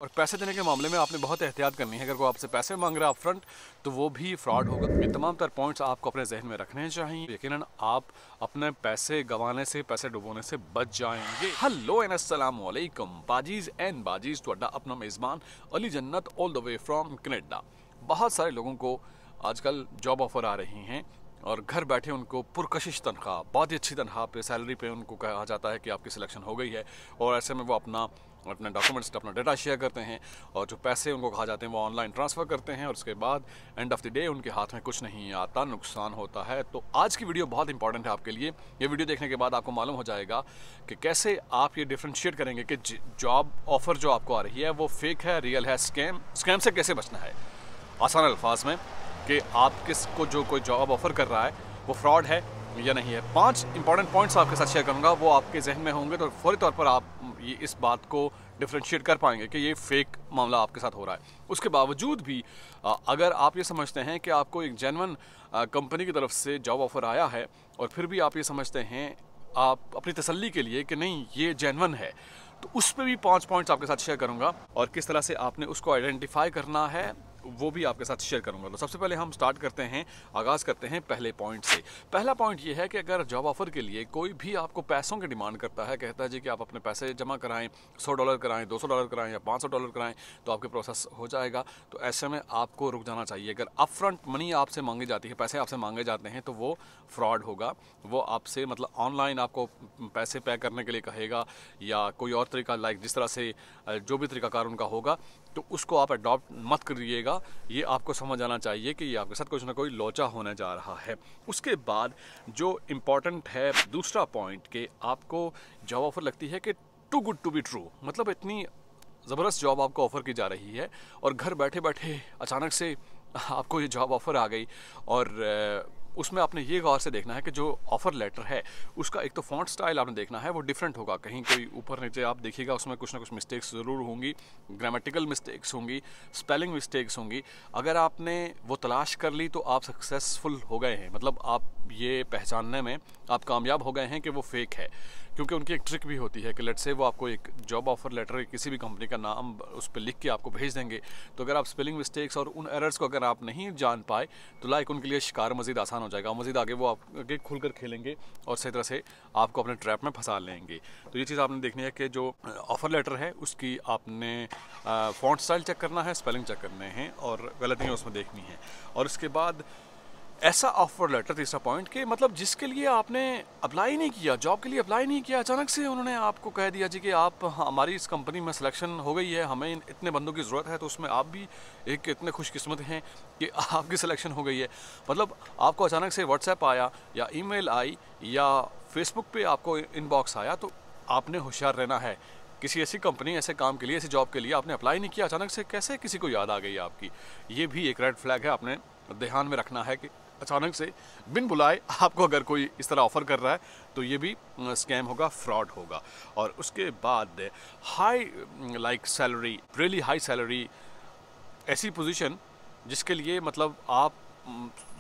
और पैसे देने के मामले में आपने बहुत एहतियात करनी है। अगर कोई आपसे पैसे मांग रहा है अपफ्रंट तो वो भी फ्रॉड होगा। ये तमाम तर पॉइंट्स आपको अपने जहन में रखने चाहिए। यकीनन आप अपने पैसे गंवाने से, पैसे डुबोने से बच जाएंगे। हेलो एंड अस्सलाम वालेकुम बाजीज एंड बाजीज, ਤੁਹਾਡਾ अपना मेज़बान अली जन्नत all the way from Canada. बहुत सारे लोगों को आजकल जॉब ऑफ़र आ रही हैं और घर बैठे उनको पुरकशिश तनख्वाह, बहुत ही अच्छी तनख्वाह पे, सैलरी पे उनको कहा जाता है कि आपकी सिलेक्शन हो गई है। और ऐसे में वो अपने डॉक्यूमेंट्स, अपना डाटा शेयर करते हैं और जो पैसे उनको कहा जाते हैं वो ऑनलाइन ट्रांसफ़र करते हैं और उसके बाद एंड ऑफ द डे उनके हाथ में कुछ नहीं आता, नुकसान होता है। तो आज की वीडियो बहुत इंपॉर्टेंट है आपके लिए। ये वीडियो देखने के बाद आपको मालूम हो जाएगा कि कैसे आप ये डिफ्रेंशिएट करेंगे कि जॉब ऑफ़र जो आपको आ रही है वो फेक है, रियल है, स्कैम से कैसे बचना है। आसान अल्फाज में कि आप किसको जो कोई जॉब ऑफ़र कर रहा है वो फ्रॉड है या नहीं है। 5 इंपॉर्टेंट पॉइंट्स आपके साथ शेयर करूंगा, वो आपके जहन में होंगे तो फौरी तौर पर आप ये इस बात को डिफ्रेंशिएट कर पाएंगे कि ये फेक मामला आपके साथ हो रहा है। उसके बावजूद भी अगर आप ये समझते हैं कि आपको एक जेन्युइन कंपनी की तरफ से जॉब ऑफ़र आया है और फिर भी आप ये समझते हैं आप अपनी तसल्ली के लिए कि नहीं ये जेन्युइन है, तो उस पर भी 5 पॉइंट्स आपके साथ शेयर करूंगा और किस तरह से आपने उसको आइडेंटिफाई करना है वो भी आपके साथ शेयर करूंगा। तो सबसे पहले हम स्टार्ट करते हैं, आगाज़ करते हैं पहले पॉइंट से। पहला पॉइंट ये है कि अगर जॉब ऑफ़र के लिए कोई भी आपको पैसों की डिमांड करता है, कहता है जी कि आप अपने पैसे जमा कराएं, $100 कराएं, $200 कराएं या $500 कराएं तो आपके प्रोसेस हो जाएगा। तो ऐसे में आपको रुक जाना चाहिए। अगर अपफ्रंट मनी आपसे मांगी जाती है, पैसे आपसे मांगे जाते हैं, तो वो फ्रॉड होगा। वो आपसे मतलब ऑनलाइन आपको पैसे पे करने के लिए कहेगा या कोई और तरीका, लाइक जिस तरह से जो भी तरीकाकार उनका होगा, तो उसको आप अडॉप्ट मत करिएगा। ये आपको समझ आना चाहिए कि ये आपके साथ कुछ ना कोई लोचा होने जा रहा है। उसके बाद जो इम्पॉर्टेंट है दूसरा पॉइंट कि आपको जॉब ऑफ़र लगती है कि too good to be true, मतलब इतनी ज़बरदस्त जॉब आपको ऑफ़र की जा रही है और घर बैठे बैठे अचानक से आपको ये जॉब ऑफ़र आ गई और उसमें आपने ये गौर से देखना है कि जो ऑफ़र लेटर है उसका एक तो फ़ॉन्ट स्टाइल आपने देखना है वो डिफरेंट होगा। कहीं कोई ऊपर नीचे आप देखिएगा उसमें कुछ ना कुछ मिस्टेक्स ज़रूर होंगी, ग्रामेटिकल मिस्टेक्स होंगी, स्पेलिंग मिस्टेक्स होंगी। अगर आपने वो तलाश कर ली तो आप सक्सेसफुल हो गए हैं, मतलब आप ये पहचानने में आप कामयाब हो गए हैं कि वो फ़ेक है। क्योंकि उनकी एक ट्रिक भी होती है कि लेट से वो आपको एक जॉब ऑफ़र लेटर किसी भी कंपनी का नाम उस पर लिख के आपको भेज देंगे, तो अगर आप स्पेलिंग मिस्टेक्स और उन एरर्स को अगर आप नहीं जान पाए तो लाइक उनके लिए शिकार मज़ीद आसान हो जाएगा। मज़ीद आगे वो आगे खुल कर खेलेंगे और सही तरह से आपको अपने ट्रैप में फंसा लेंगे। तो ये चीज़ आपने देखनी है कि जो ऑफ़र लेटर है उसकी आपने फ़ॉन्ट स्टाइल चेक करना है, स्पेलिंग चेक करने हैं और गलतियाँ उसमें देखनी है। और इसके बाद ऐसा ऑफ़र लेटर, तीसरा पॉइंट, कि मतलब जिसके लिए आपने अप्लाई नहीं किया, जॉब के लिए अप्लाई नहीं किया, अचानक से उन्होंने आपको कह दिया जी कि आप हमारी इस कंपनी में सिलेक्शन हो गई है, हमें इतने बंदों की ज़रूरत है। तो उसमें आप भी एक इतने खुशकिस्मत हैं कि आपकी सिलेक्शन हो गई है। मतलब आपको अचानक से व्हाट्सएप आया या ईमेल आई या फेसबुक पे आपको इनबॉक्स आया, तो आपने होशियार रहना है। किसी ऐसी कंपनी, ऐसे काम के लिए, ऐसी जॉब के लिए आपने अप्लाई नहीं किया, अचानक से कैसे किसी को याद आ गई आपकी, ये भी एक रेड फ्लैग है। आपने ध्यान में रखना है कि अचानक से बिन बुलाए आपको अगर कोई इस तरह ऑफ़र कर रहा है तो ये भी स्कैम होगा, फ्रॉड होगा। और उसके बाद high like salary, really high salary, ऐसी पोजीशन जिसके लिए मतलब आप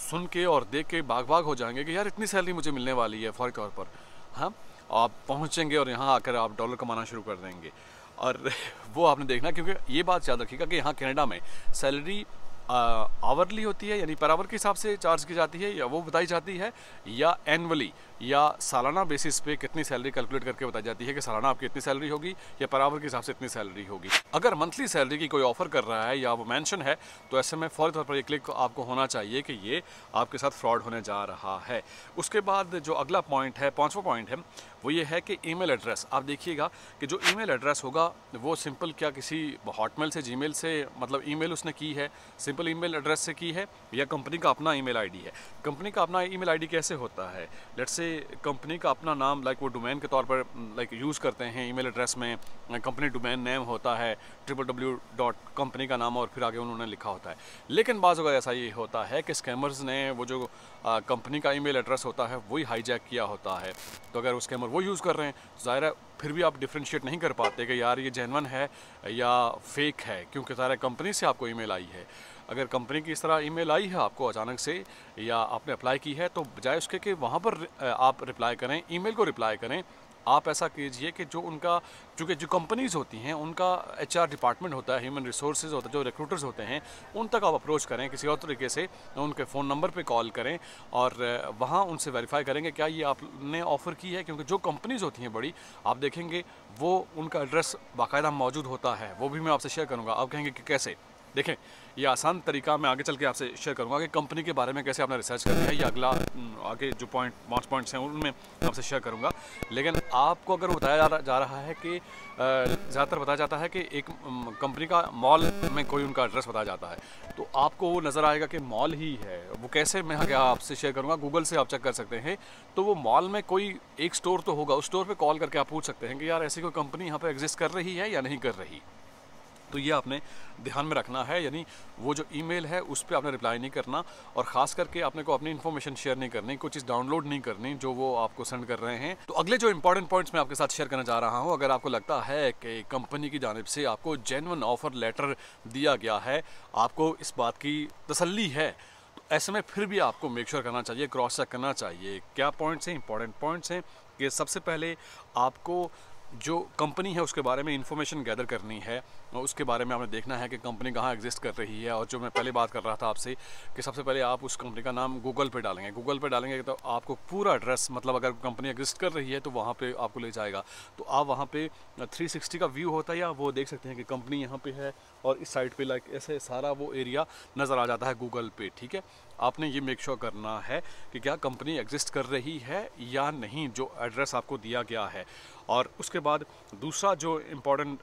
सुन के और देख के बाग बाग हो जाएंगे कि यार इतनी सैलरी मुझे मिलने वाली है फ़ौरी तौर पर। हाँ, आप पहुँचेंगे और यहाँ आकर आप डॉलर कमाना शुरू कर देंगे। और वो आपने देखना, क्योंकि ये बात याद रखिएगा कि यहाँ कनाडा में सैलरी आवरली होती है, यानी पर आवर के हिसाब से चार्ज की जाती है या वो बताई जाती है, या एनुअली या सालाना बेसिस पे कितनी सैलरी कैलकुलेट करके बताई जाती है कि सालाना आपकी इतनी सैलरी होगी या पर आवर के हिसाब से इतनी सैलरी होगी। अगर मंथली सैलरी की कोई ऑफ़र कर रहा है या वो मेंशन है तो ऐसे में फ़ौरी तौर पर ये क्लिक आपको होना चाहिए कि ये आपके साथ फ्रॉड होने जा रहा है। उसके बाद जो अगला पॉइंट है, 5वां पॉइंट है, वो ये है कि ईमेल एड्रेस। आप देखिएगा कि जो ईमेल एड्रेस होगा वो सिंपल, क्या किसी हॉटमेल से, जीमेल से, मतलब ईमेल उसने की है, सिंपल ईमेल एड्रेस से की है, या कंपनी का अपना ईमेल आईडी है। कंपनी का अपना ईमेल आईडी कैसे होता है? लेट्स से कंपनी का अपना नाम, लाइक वो डोमेन के तौर पर लाइक यूज़ करते हैं ईमेल एड्रेस में, कंपनी डोमेन नेम होता है www. कंपनी का नाम और फिर आगे उन्होंने लिखा होता है। लेकिन बाज़ अगर ऐसा ये होता है कि स्कैमर्स ने वो जो कंपनी का ईमेल एड्रेस होता है वही हाईजैक किया होता है। तो अगर वो स्कैमर वो यूज़ कर रहे हैं, ज़ाहिर है फिर भी आप डिफ्रेंशिएट नहीं कर पाते कि यार ये जेन्युइन है या फेक है, क्योंकि ज़ाहिर कंपनी से आपको ईमेल आई है। अगर कंपनी की इस तरह ईमेल आई है आपको अचानक से या आपने अप्लाई की है, तो बजाय उसके कि वहाँ पर आप रिप्लाई करें, ईमेल को रिप्लाई करें, आप ऐसा कीजिए कि जो उनका चूँकि जो कंपनीज़ होती हैं उनका एचआर डिपार्टमेंट होता है, ह्यूमन रिसोर्सेज होता है, जो रिक्रूटर्स होते हैं उन तक आप अप्रोच करें किसी और तरीके से, उनके फ़ोन नंबर पे कॉल करें और वहाँ उनसे वेरीफाई करेंगे क्या ये आपने ऑफ़र की है। क्योंकि जो कंपनीज़ होती हैं बड़ी, आप देखेंगे वो उनका एड्रेस बाकायदा मौजूद होता है, वो भी मैं आपसे शेयर करूँगा। आप कहेंगे कि कैसे? देखें, ये आसान तरीका मैं आगे चल के आपसे शेयर करूँगा कि कंपनी के बारे में कैसे आपने रिसर्च करनी है। ये अगला आगे जो 5 पॉइंट्स हैं उनमें मैं आपसे शेयर करूँगा। लेकिन आपको अगर बताया जा रहा है कि ज़्यादातर बताया जाता है कि एक कंपनी का मॉल में कोई उनका एड्रेस बताया जाता है, तो आपको वो नज़र आएगा कि मॉल ही है। वो कैसे, मैं आगे आपसे शेयर करूँगा। गूगल से आप चेक कर सकते हैं, तो वो मॉल में कोई एक स्टोर तो होगा, उस स्टोर पर कॉल करके आप पूछ सकते हैं कि यार ऐसी कोई कंपनी यहाँ पर एग्जिस्ट कर रही है या नहीं कर रही। तो ये आपने ध्यान में रखना है, यानी वो जो ईमेल है उस पर आपने रिप्लाई नहीं करना और ख़ास करके आपने को अपनी इन्फॉर्मेशन शेयर नहीं करनी, कोई चीज़ डाउनलोड नहीं करनी जो वो आपको सेंड कर रहे हैं। तो अगले जो इंपॉर्टेंट पॉइंट्स मैं आपके साथ शेयर करना चाह रहा हूँ, अगर आपको लगता है कि कंपनी की जानिब से आपको जेन्युइन ऑफर लेटर दिया गया है, आपको इस बात की तसल्ली है, तो ऐसे में फिर भी आपको मेक श्योर करना चाहिए, क्रॉस चेक करना चाहिए। क्या पॉइंट्स हैं, इंपॉर्टेंट पॉइंट्स हैं कि सबसे पहले आपको जो कंपनी है उसके बारे में इंफॉर्मेशन गैदर करनी है, उसके बारे में आपने देखना है कि कंपनी कहाँ एग्जिस्ट कर रही है। और जो मैं पहले बात कर रहा था आपसे कि सबसे पहले आप उस कंपनी का नाम गूगल पे डालेंगे। गूगल पे डालेंगे तो आपको पूरा एड्रेस, मतलब अगर कंपनी एग्जिस्ट कर रही है तो वहाँ पे आपको ले जाएगा। तो आप वहाँ पे 360 का व्यू होता है, या वो देख सकते हैं कि कंपनी यहाँ पे है और इस साइड पे लाइक ऐसे सारा वो एरिया नज़र आ जाता है गूगल पे। ठीक है, आपने ये मेक श्योर करना है कि क्या कंपनी एग्जिस्ट कर रही है या नहीं, जो एड्रेस आपको दिया गया है। और उसके बाद दूसरा जो इम्पोर्टेंट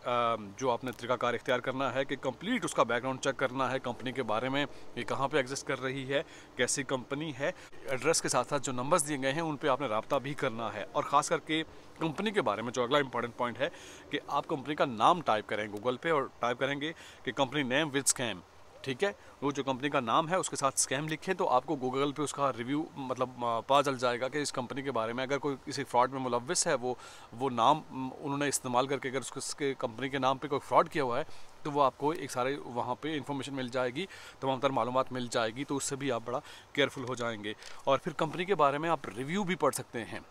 जो आपने तरीकाकार इख्तियार करना है कि कंप्लीट उसका बैकग्राउंड चेक करना है कंपनी के बारे में, ये कहाँ पे एग्जिस्ट कर रही है, कैसी कंपनी है। एड्रेस के साथ साथ जो नंबर्स दिए गए हैं उन पे आपने रब्ता भी करना है। और ख़ास करके कंपनी के बारे में जो अगला इंपॉर्टेंट पॉइंट है कि आप कंपनी का नाम टाइप करें गूगल पे और टाइप करेंगे कि कंपनी नेम विद स्कैम। ठीक है, वो जो कंपनी का नाम है उसके साथ स्कैम लिखें तो आपको गूगल पे उसका रिव्यू मतलब पता चल जाएगा कि इस कंपनी के बारे में अगर कोई किसी फ्रॉड में मुलव्विस है, वो नाम उन्होंने इस्तेमाल करके अगर उसके कंपनी के नाम पे कोई फ्रॉड किया हुआ है तो वो आपको एक सारे वहाँ पे इंफॉर्मेशन मिल जाएगी, तमाम तर मालूमात मिल जाएगी। तो उससे भी आप बड़ा केयरफुल हो जाएंगे। और फिर कंपनी के बारे में आप रिव्यू भी पढ़ सकते हैं।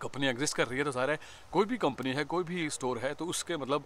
कंपनी एग्जिस्ट कर रही है तो सारे कोई भी कंपनी है, कोई भी स्टोर है, तो उसके मतलब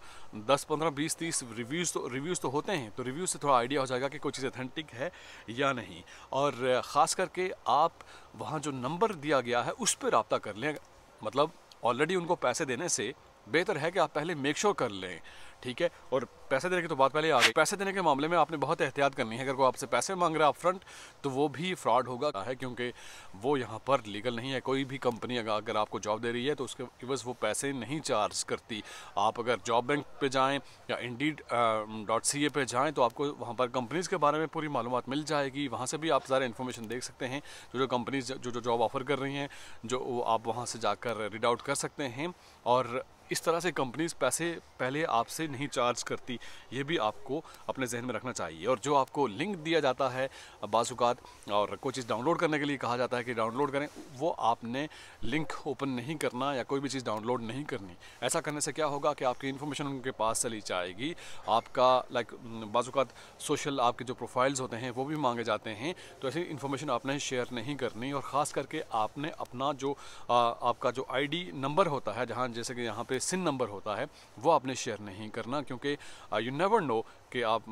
10, 15, 20, 30 रिव्यूज़ तो होते हैं। तो रिव्यूज़ से थोड़ा आइडिया हो जाएगा कि कोई चीज़ ऑथेंटिक है या नहीं। और ख़ास करके आप वहाँ जो नंबर दिया गया है उस पर रब्ता कर लें। मतलब ऑलरेडी उनको पैसे देने से बेहतर है कि आप पहले मेक श्योर कर लें। ठीक है, और पैसे देने की तो बात पहले आ गई। पैसे देने के मामले में आपने बहुत एहतियात करनी है। अगर कोई आपसे पैसे मांग रहा है अपफ्रंट तो वो भी फ्रॉड होगा है, क्योंकि वो यहाँ पर लीगल नहीं है। कोई भी कंपनी अगर आपको जॉब दे रही है तो उसके बस वो पैसे नहीं चार्ज करती। आप अगर जॉब बैंक पे जाएं या Indeed.ca पे जाएं तो आपको वहाँ पर कंपनीज़ के बारे में पूरी मालूमात मिल जाएगी। वहाँ से भी आप सारे इन्फॉर्मेशन देख सकते हैं, जो कंपनीज जो जॉब ऑफ़र कर रही हैं, जो आप वहाँ से जाकर रीड आउट कर सकते हैं। और इस तरह से कंपनीज पैसे पहले आपसे नहीं चार्ज करती, ये भी आपको अपने जहन में रखना चाहिए। और जो आपको लिंक दिया जाता है बाज़-औक़ात और कोई चीज़ डाउनलोड करने के लिए कहा जाता है कि डाउनलोड करें, वो आपने लिंक ओपन नहीं करना या कोई भी चीज़ डाउनलोड नहीं करनी। ऐसा करने से क्या होगा कि आपकी इन्फॉर्मेशन उनके पास चली जाएगी। आपका लाइक बाज़-औक़ात सोशल आपके जो प्रोफाइल्स होते हैं वो भी मांगे जाते हैं, तो ऐसी इन्फॉर्मेशन आपने शेयर नहीं करनी। और ख़ास करके आपने अपना जो आपका जो ID नंबर होता है, जहाँ जैसे कि यहाँ पे सिन नंबर होता है, वो आपने शेयर नहीं करना, क्योंकि यू नेवर नो कि आप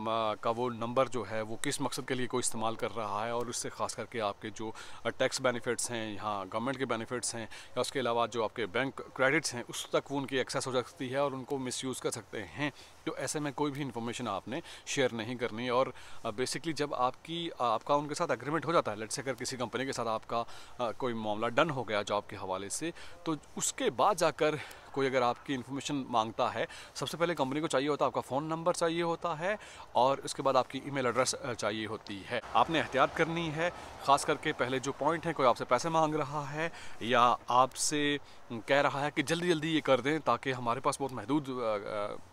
का वो नंबर जो है वो किस मकसद के लिए कोई इस्तेमाल कर रहा है। और उससे ख़ास करके आपके जो टैक्स बेनिफिट्स हैं, यहाँ गवर्नमेंट के बेनिफिट्स हैं, या उसके अलावा जो आपके बैंक क्रेडिट्स हैं, उस तक वो उनकी एक्सेस हो सकती है और उनको मिसयूज़ कर सकते हैं। तो ऐसे में कोई भी इन्फॉर्मेशन आपने शेयर नहीं करनी। और बेसिकली जब आपका उनके साथ एग्रीमेंट हो जाता है, लेट्स से अगर किसी कंपनी के साथ आपका कोई मामला डन हो गया जॉब के हवाले से, तो उसके बाद जाकर कोई अगर आपकी इन्फॉर्मेशन मांगता है, सबसे पहले कंपनी को चाहिए होता है आपका फ़ोन नंबर चाहिए होता है और उसके बाद आपकी ईमेल एड्रेस चाहिए होती है। आपने एहतियात करनी है, ख़ास करके पहले जो पॉइंट है, कोई आपसे पैसे मांग रहा है या आपसे कह रहा है कि जल्दी जल्दी ये कर दें ताकि हमारे पास बहुत महदूद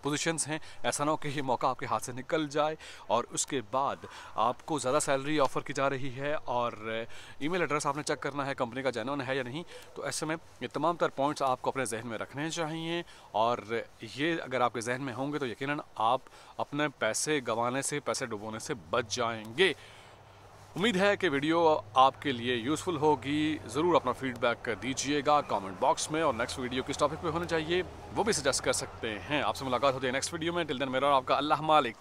पोजीशंस हैं, ऐसा ना हो कि ये मौका आपके हाथ से निकल जाए। और उसके बाद आपको ज़्यादा सैलरी ऑफ़र की जा रही है और ईमेल एड्रेस आपने चेक करना है कंपनी का जेन्युइन है या नहीं। तो ऐसे में ये तमाम तर पॉइंट्स आपको अपने जहन में रखने चाहिए, और ये अगर आपके जहन में होंगे तो यकीनन आप अपने पैसे गंवाने से, पैसे डुबोने से बच जाएंगे। उम्मीद है कि वीडियो आपके लिए यूज़फुल होगी। ज़रूर अपना फीडबैक दीजिएगा कमेंट बॉक्स में, और नेक्स्ट वीडियो किस टॉपिक पे होनी चाहिए वो भी सजेस्ट कर सकते हैं। आपसे मुलाकात होती है नेक्स्ट वीडियो में। टिल देन मेरा और आपका अल्लाह मालिक।